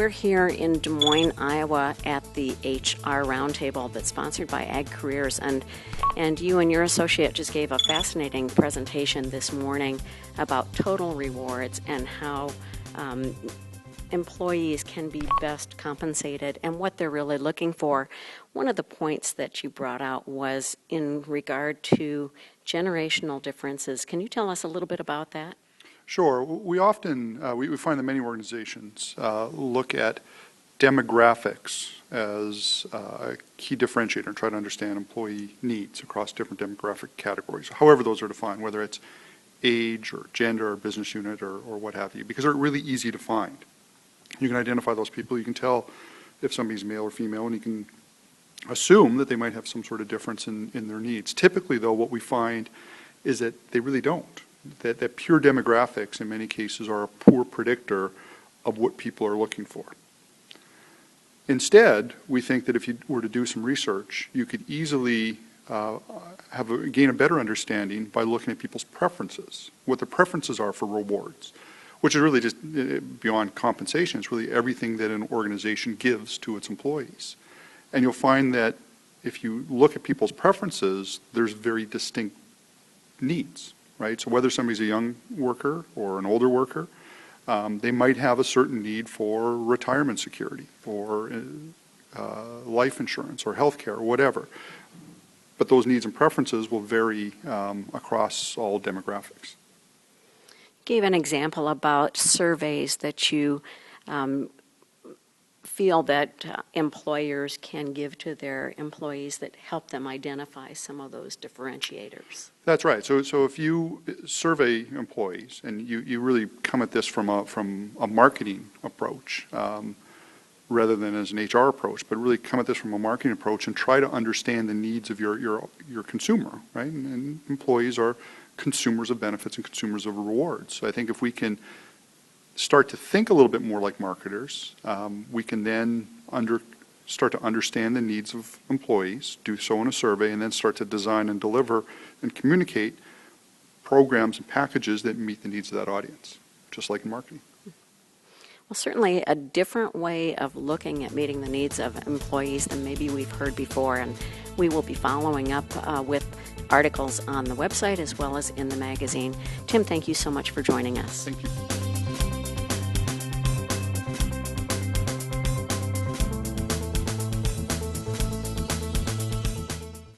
We're here in Des Moines, Iowa at the HR Roundtable that's sponsored by Ag Careers, and you and your associate just gave a fascinating presentation this morning about total rewards and how employees can be best compensated and what they're really looking for. One of the points that you brought out was in regard to generational differences. Can you tell us a little bit about that? Sure. We often, we find that many organizations look at demographics as a key differentiator and try to understand employee needs across different demographic categories, however those are defined, whether it's age or gender or business unit or what have you, because they're really easy to find. You can identify those people, you can tell if somebody's male or female, and you can assume that they might have some sort of difference in their needs. Typically, though, what we find is that they really don't. That pure demographics, in many cases, are a poor predictor of what people are looking for. Instead, we think that if you were to do some research, you could easily gain a better understanding by looking at people's preferences, what their preferences are for rewards, which is really just beyond compensation. It's really everything that an organization gives to its employees. And you'll find that if you look at people's preferences, there's very distinct needs, right? So whether somebody's a young worker or an older worker, they might have a certain need for retirement security or life insurance or health care or whatever. But those needs and preferences will vary across all demographics. Gave an example about surveys that you feel that employers can give to their employees that help them identify some of those differentiators. That's right. So if you survey employees and you really come at this from a marketing approach rather than as an HR approach, but really come at this from a marketing approach and try to understand the needs of your consumer, right? And employees are consumers of benefits and consumers of rewards. So I think if we can start to think a little bit more like marketers, we can then start to understand the needs of employees, do so in a survey, and then start to design and deliver and communicate programs and packages that meet the needs of that audience, just like in marketing. Well, certainly a different way of looking at meeting the needs of employees than maybe we've heard before, and we will be following up with articles on the website as well as in the magazine. Tim, thank you so much for joining us. Thank you.